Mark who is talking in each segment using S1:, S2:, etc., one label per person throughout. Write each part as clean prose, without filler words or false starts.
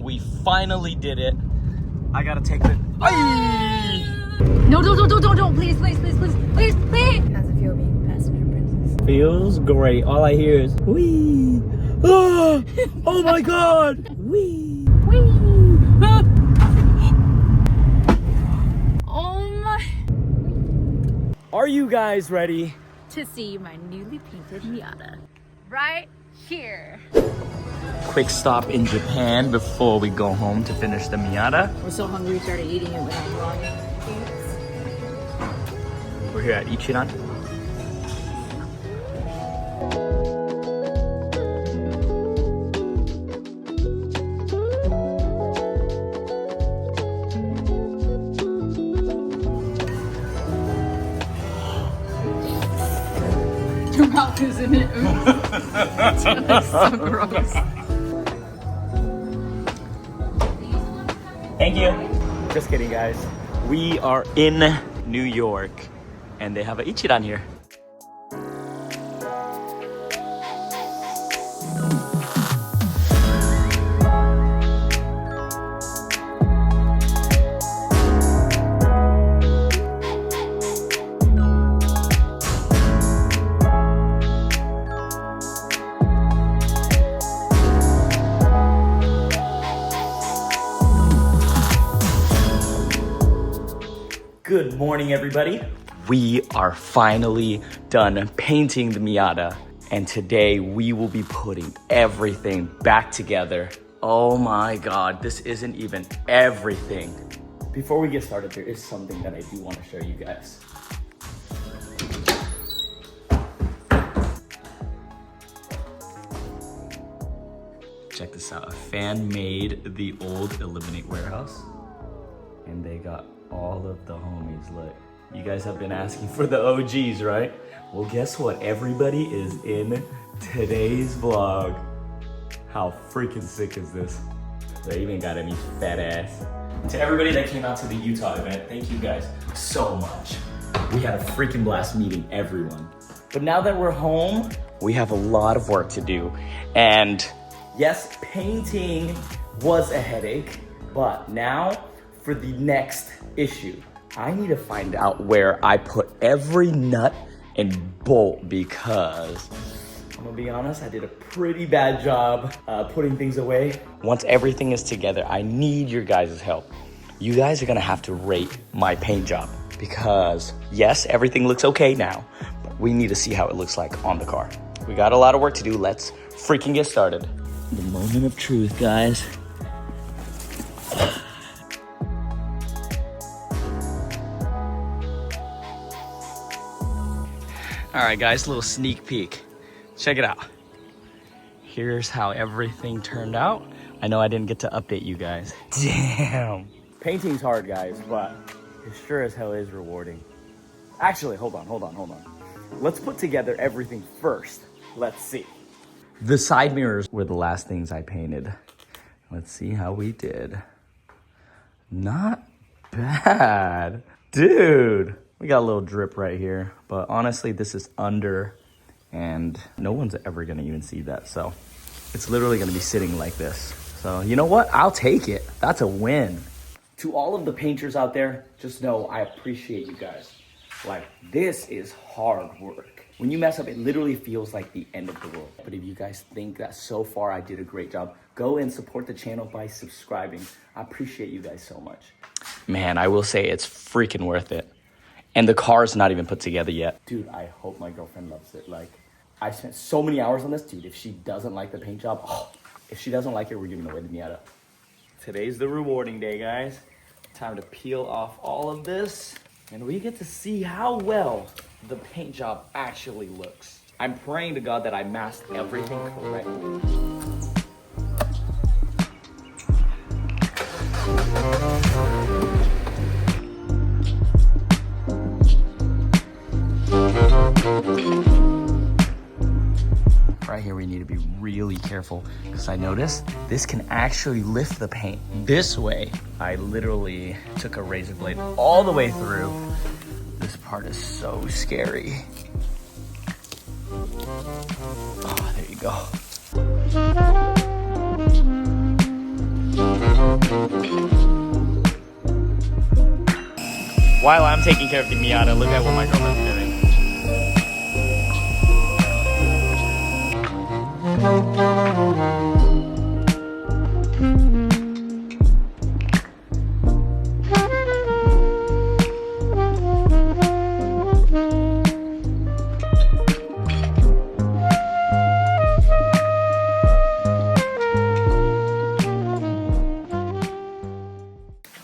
S1: We finally did it. I gotta take the... Ay!
S2: No, don't, please. How's it feel being passenger princess?
S1: Feels great. All I hear is, wee! Ah! Oh my God! Wee!
S2: Oh my...
S1: Are you guys ready?
S2: To see my newly painted Miata. Right here.
S1: Quick stop in Japan before we go home to finish the Miata.
S2: We're so hungry we started eating it without vlogging.
S1: We're here at Ichiran.
S2: Your mouth is in it. It's so gross.
S1: Thank you. Just kidding, guys. We are in New York and they have an Ichiran here. Good morning, everybody. We are finally done painting the Miata, and today we will be putting everything back together. Oh my God, this isn't even everything. Before we get started, there is something that I do want to show you guys. Check this out. A fan made the old Illiminate warehouse, and they got all of the homies. Look, you guys have been asking for the OGs, right? Well, guess what? Everybody is in today's vlog. How freaking sick is this? They even got any fat ass. To everybody that came out to the Utah event, thank you guys so much. We had a freaking blast meeting everyone. But now that we're home, we have a lot of work to do. And yes, painting was a headache, but now for the next issue, I need to find out where I put every nut and bolt, because I'm gonna be honest, I did a pretty bad job putting things away. Once everything is together, I need your guys' help. You guys are gonna have to rate my paint job, because yes, everything looks okay now, but we need to see how it looks like on the car. We got a lot of work to do. Let's freaking get started. The moment of truth, guys. All right, guys, little sneak peek. Check it out. Here's how everything turned out. I know I didn't get to update you guys. Damn. Painting's hard, guys, but it sure as hell is rewarding. Actually, hold on. Let's put together everything first. Let's see. The side mirrors were the last things I painted. Let's see how we did. Not bad. Dude. We got a little drip right here, but honestly, this is under, and no one's ever gonna even see that. So it's literally gonna be sitting like this. So you know what? I'll take it. That's a win. To all of the painters out there, just know I appreciate you guys. Like, this is hard work. When you mess up, it literally feels like the end of the world. But if you guys think that so far I did a great job, go and support the channel by subscribing. I appreciate you guys so much. Man, I will say it's freaking worth it. And the car's not even put together yet. Dude, I hope my girlfriend loves it. Like, I spent so many hours on this. Dude, if she doesn't like the paint job, if she doesn't like it, we're giving away the Miata. Today's the rewarding day, guys. Time to peel off all of this, and we get to see how well the paint job actually looks. I'm praying to God that I masked everything correctly. Right here we need to be really careful, because I noticed this can actually lift the paint this way. I literally took a razor blade all the way through. This part is so scary. Oh, there you go. While I'm taking care of the Miata, look at what my girlfriend's doing.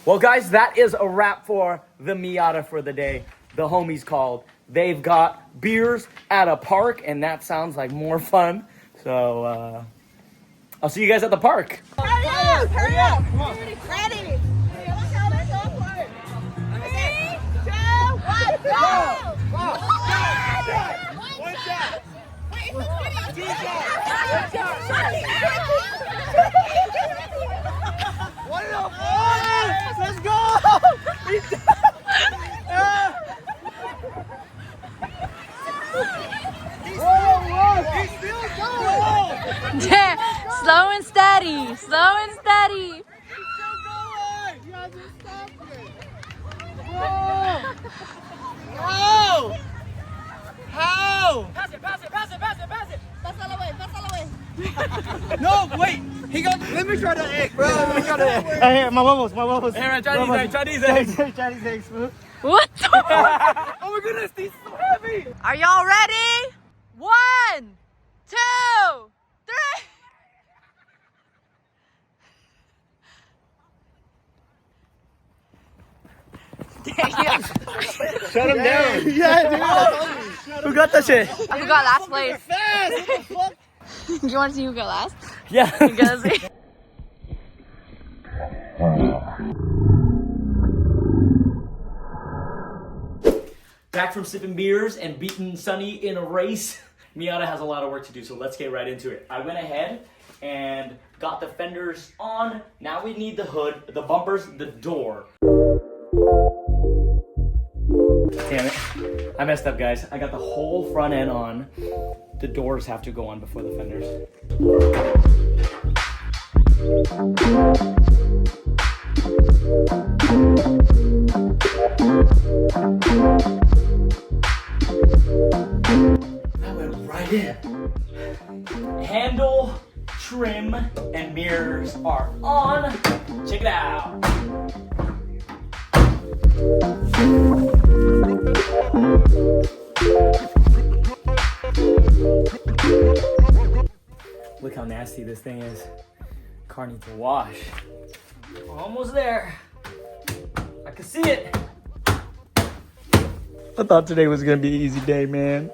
S1: Well, guys, that is a wrap for the Miata for the day. The homies called. They've got beers at a park, and that sounds like more fun. So, I'll see you guys at the park.
S3: Hurry up! Hurry up! Come on. Ready? Let's go for it. 3, 2, 1, go! One shot! Wait, it's the One and a let's go! He's still going!
S2: Damn, slow and steady, slow and steady.
S3: He's still going! You haven't stopped it! Whoa! How?
S2: Pass it. Pass all the way.
S3: No, wait! He got. Let me try the egg, bro. Let me try the egg.
S1: Hey, my bubbles. Hey, Chinese eggs.
S2: What?
S3: Oh my goodness, these are so heavy!
S2: Are y'all ready? 1, 2, 3. Dang it.
S1: Shut him down.
S3: Yeah, dude.
S1: Who got that shit?
S2: Who got last place?
S3: Fast! What the fuck?
S2: Do you want to see who got last?
S1: Yeah.
S2: You gotta see.
S1: Back from sipping beers and beating Sunny in a race. Miata has a lot of work to do, so let's get right into it. I went ahead and got the fenders on. Now we need the hood, the bumpers, the door. Damn it. I messed up, guys. I got the whole front end on. The doors have to go on before the fenders. That went right in. Handle, trim, and mirrors are on. Check it out. Look how nasty this thing is. Car needs a wash. We're almost there. I can see it. I thought today was gonna be an easy day, man.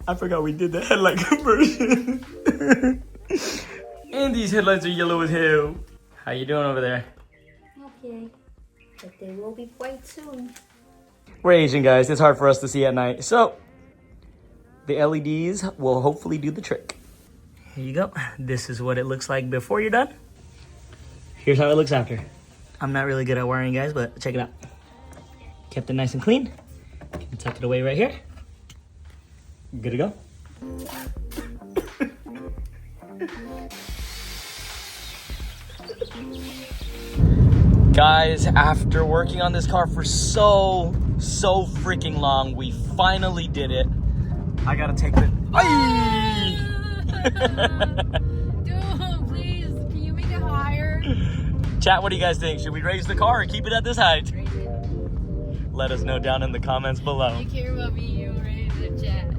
S1: I forgot we did the headlight conversion. And these headlights are yellow as hell. How you doing over there?
S2: Okay, but they will be white soon.
S1: We're Asian, guys. It's hard for us to see at night. So, the LEDs will hopefully do the trick. Here you go. This is what it looks like before you're done. Here's how it looks after. I'm not really good at wiring, guys, but check it out. Kept it nice and clean. Can tuck it away right here. Good to go. Guys, after working on this car for so freaking long, we finally did it. I gotta take the...
S2: Dude, please, can you make it higher?
S1: Chat, what do you guys think? Should we raise the car or keep it at this height?
S2: Raise it.
S1: Let us know down in the comments below.
S2: You care about me, you raise the chat.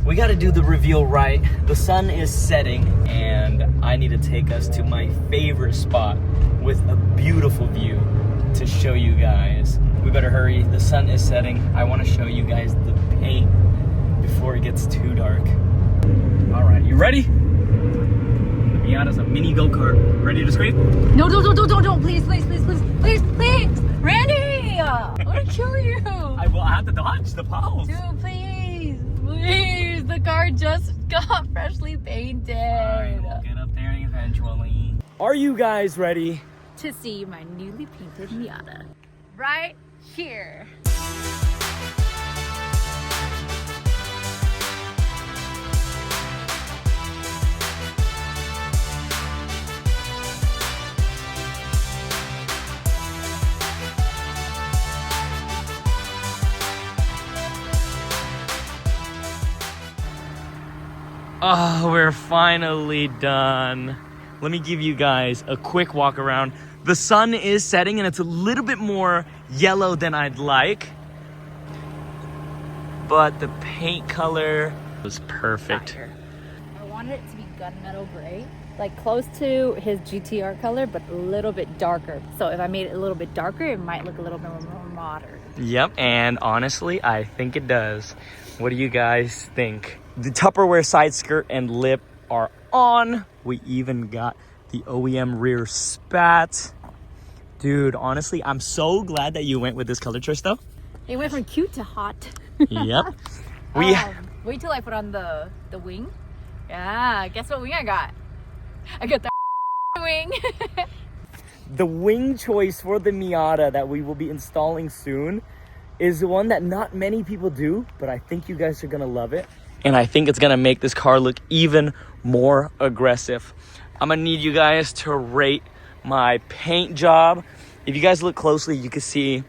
S1: We gotta do the reveal right. The sun is setting and I need to take us to my favorite spot with a beautiful view to show you guys. We better hurry, the sun is setting. I wanna show you guys the paint before it gets too dark. All right, you ready? The Miata's a mini go-kart. Ready to scream?
S2: No, don't, please, Randy! I want to kill you.
S1: I will have to dodge the poles.
S2: Dude, please, the car just got freshly painted.
S1: Alright, we'll get up there eventually. Are you guys ready?
S2: To see my newly painted Miata. Right here.
S1: Oh, we're finally done. Let me give you guys a quick walk around. The sun is setting and it's a little bit more yellow than I'd like. But the paint color was perfect.
S2: Fire. I wanted it to be gunmetal gray, like close to his GTR color, but a little bit darker. So if I made it a little bit darker, it might look a little bit more modern.
S1: Yep, and honestly, I think it does. What do you guys think? The Tupperware side skirt and lip are on. We even got the OEM rear spats. Dude, honestly, I'm so glad that you went with this color choice though.
S2: It went from cute to hot.
S1: Yep.
S2: Wait till I put on the wing. Yeah, guess what wing I got? I got the wing.
S1: The wing choice for the Miata that we will be installing soon is the one that not many people do, but I think you guys are gonna love it. And I think it's gonna make this car look even more aggressive. I'm gonna need you guys to rate my paint job. If you guys look closely, you can see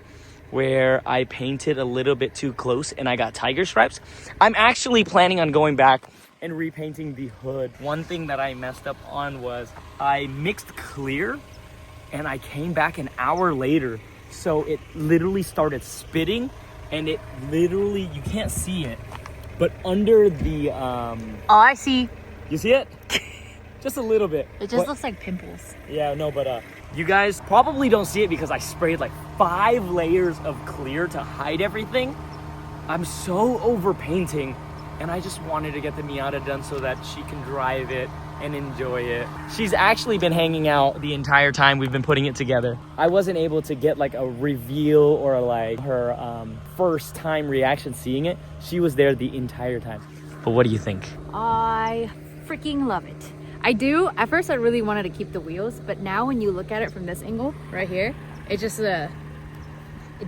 S1: where I painted a little bit too close and I got tiger stripes. I'm actually planning on going back and repainting the hood. One thing that I messed up on was I mixed clear and I came back an hour later. So it literally started spitting and it literally, you can't see it, but under the,
S2: Oh, I see.
S1: you see it? Just a little bit.
S2: It just looks like pimples.
S1: Yeah, no, but you guys probably don't see it because I sprayed like 5 layers of clear to hide everything. I'm so over painting and I just wanted to get the Miata done so that she can drive it and enjoy it. She's actually been hanging out the entire time we've been putting it together. I wasn't able to get like a reveal or like her first time reaction seeing it. She was there the entire time. But what do you think?
S2: I freaking love it. I do. At first I really wanted to keep the wheels, but now when you look at it from this angle right here, it just it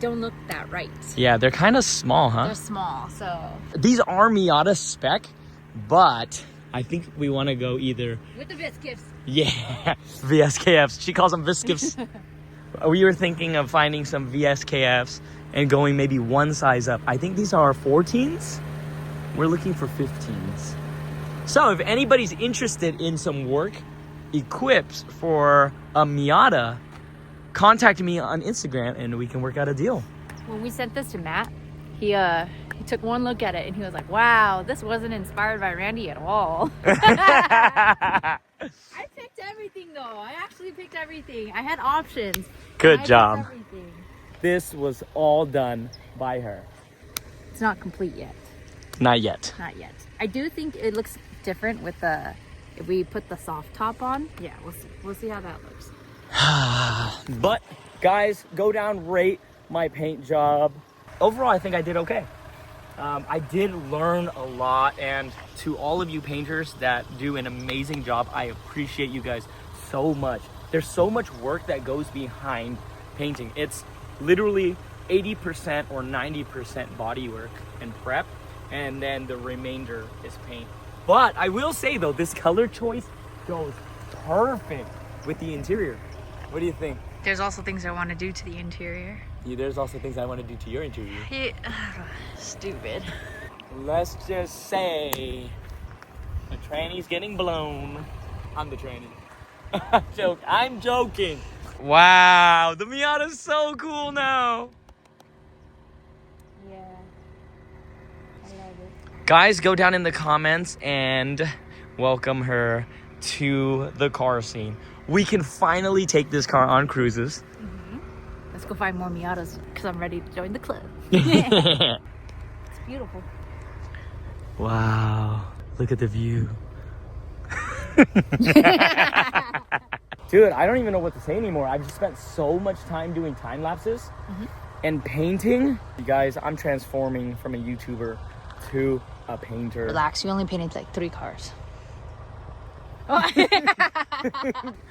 S2: don't look that right.
S1: Yeah, they're kind of small, huh?
S2: They're small, so.
S1: These are Miata spec, but I think we want to go either.
S2: With the Viscifs.
S1: Yeah, VSKFs. She calls them Viscifs. We were thinking of finding some VSKFs and going maybe one size up. I think these are 14s. We're looking for 15s. So if anybody's interested in some work equipped for a Miata, contact me on Instagram and we can work out a deal.
S2: When we sent this to Matt, he took one look at it and he was like, wow, this wasn't inspired by Randy at all. I picked everything though. I actually picked everything. I had options.
S1: Good job. This was all done by her.
S2: It's not complete yet.
S1: Not yet.
S2: Not yet. I do think it looks different with the, if we put the soft top on. Yeah, we'll see. We'll see how that looks.
S1: But guys, go down, rate my paint job. Overall, I think I did okay. I did learn a lot, and to all of you painters that do an amazing job, I appreciate you guys so much. There's so much work that goes behind painting. It's literally 80% or 90% body work and prep, and then the remainder is paint. But I will say though, this color choice goes perfect with the interior. What do you think?
S2: There's also things I want to do to the interior.
S1: Yeah, there's also things I want to do to your interior.
S2: Stupid.
S1: Let's just say the tranny's getting blown. I'm the tranny. I'm joking. Wow, the Miata's so cool now.
S2: Yeah. I love it.
S1: Guys, go down in the comments and welcome her to the car scene. We can finally take this car on cruises.
S2: Let's go find more Miatas because I'm ready to join the club. It's beautiful.
S1: Wow, look at the view. Dude, I don't even know what to say anymore. I've just spent so much time doing time lapses and painting. You guys, I'm transforming from a YouTuber to a painter.
S2: Relax, you only painted like 3 cars.
S1: All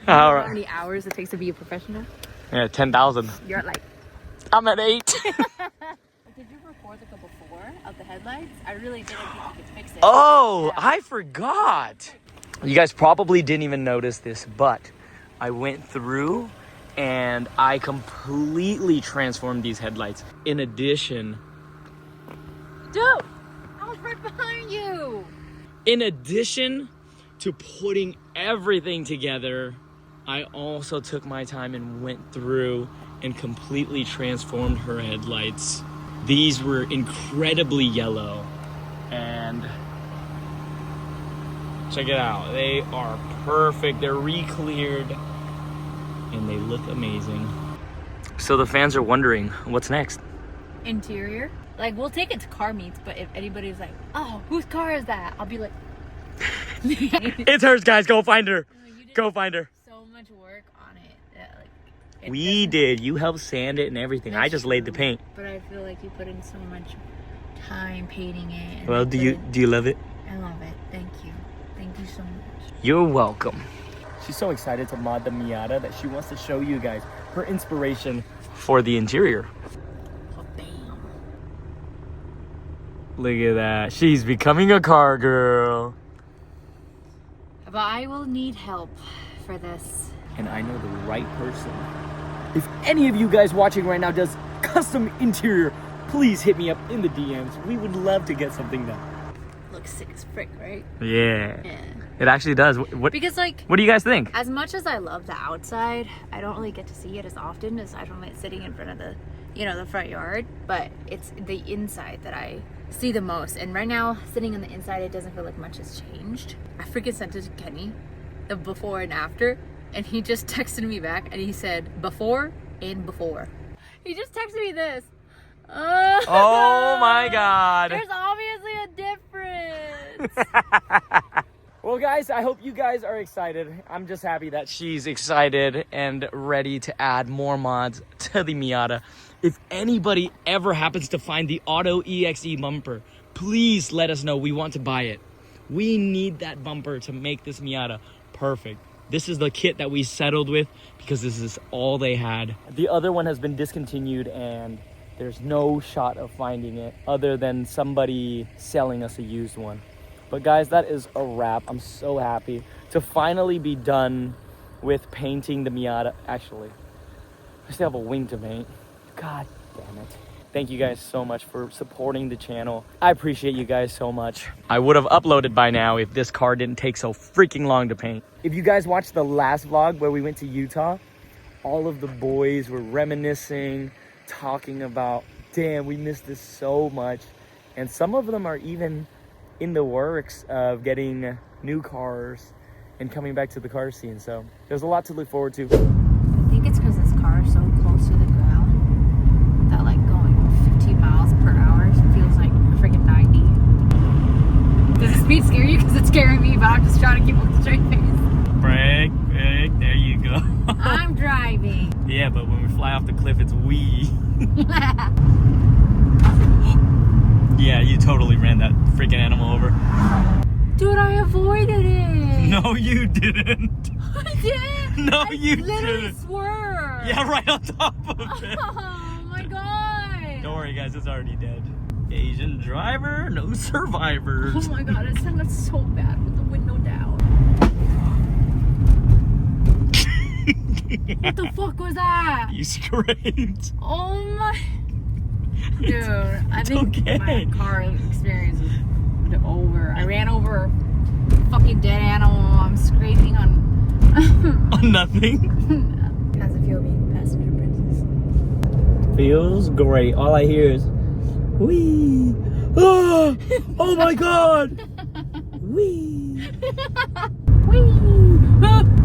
S2: How
S1: right.
S2: many hours it takes to be a professional?
S1: Yeah, 10,000.
S2: You're at like...
S1: I'm at 8.
S2: Did you record like a before of the headlights? I really didn't think you could fix it.
S1: Oh,
S2: Yeah.
S1: I forgot. You guys probably didn't even notice this, but I went through and I completely transformed these headlights. In addition,
S2: Dude, I was right behind you.
S1: In addition to putting everything together, I also took my time and went through and completely transformed her headlights. These were incredibly yellow, and check it out. They are perfect. They're re-cleared, and they look amazing. So the fans are wondering, what's next?
S2: Interior. Like, we'll take it to car meets, but if anybody's like, oh, whose car is that? I'll be like,
S1: It's hers, guys. Go find her. Go find her.
S2: So much work on it. That, like,
S1: We did. You helped sand it and everything. I just laid the paint.
S2: But I feel like you put in so much time painting it. And
S1: Well, do you love it?
S2: I love it. Thank you. Thank you so much.
S1: You're welcome. She's so excited to mod the Miata that she wants to show you guys her inspiration for the interior.
S2: Oh, bam.
S1: Look at that. She's becoming a car girl.
S2: But I will need help for this.
S1: And I know the right person. If any of you guys watching right now does custom interior, please hit me up in the DMs. We would love to get something done.
S2: Looks sick as frick, right?
S1: Yeah.
S2: Yeah.
S1: It actually does. What
S2: Because, like,
S1: do you guys think?
S2: as much as I love the outside, I don't really get to see it as often aside from it sitting in front of the, the front yard. But it's the inside that I see the most. And right now, sitting on the inside, it doesn't feel like much has changed. I freaking sent it to Kenny, the before and after, and he just texted me back and he said, before and before. He just texted me this.
S1: Oh my God.
S2: There's obviously a difference.
S1: Well, guys, I hope you guys are excited. I'm just happy that she's excited and ready to add more mods to the Miata. If anybody ever happens to find the Auto EXE bumper, please let us know. We want to buy it. We need that bumper to make this Miata perfect. This is the kit that we settled with because this is all they had. The other one has been discontinued and there's no shot of finding it other than somebody selling us a used one. But guys, that is a wrap. I'm so happy to finally be done with painting the Miata. Actually, I still have a wing to paint. God damn it. Thank you guys so much for supporting the channel. I appreciate you guys so much. I would have uploaded by now if this car didn't take so freaking long to paint. If you guys watched the last vlog where we went to Utah, all of the boys were reminiscing, talking about, damn, we missed this so much. And some of them are even in the works of getting new cars and coming back to the car scene. So there's a lot to look forward to.
S2: I think it's because this car is so close to the ground that, like, going 15 miles per hour feels like freaking 90. Does the speed scare you? Because it's scaring me, but I'm just trying to keep up the straight face.
S1: Brake, there you go.
S2: I'm driving.
S1: Yeah, but when we fly off the cliff, it's wee. Yeah, you totally ran that freaking animal over.
S2: Dude, I avoided it.
S1: No, you didn't.
S2: I did.
S1: No,
S2: I
S1: you
S2: literally
S1: didn't.
S2: swerved.
S1: Yeah, right on top of it.
S2: Oh my god.
S1: Don't worry, guys, it's already dead. Asian driver, no survivors.
S2: Oh my god, it sounded so bad with the window down. What the fuck was that?
S1: You scraped.
S2: Oh my. Dude, I think
S1: okay.
S2: my car experience is over. I ran over a fucking dead animal. I'm scraping on
S1: On nothing.
S2: How's it feel being a passenger princess?
S1: Feels great. All I hear is wee. Oh, oh my god. Wee.
S2: Whee!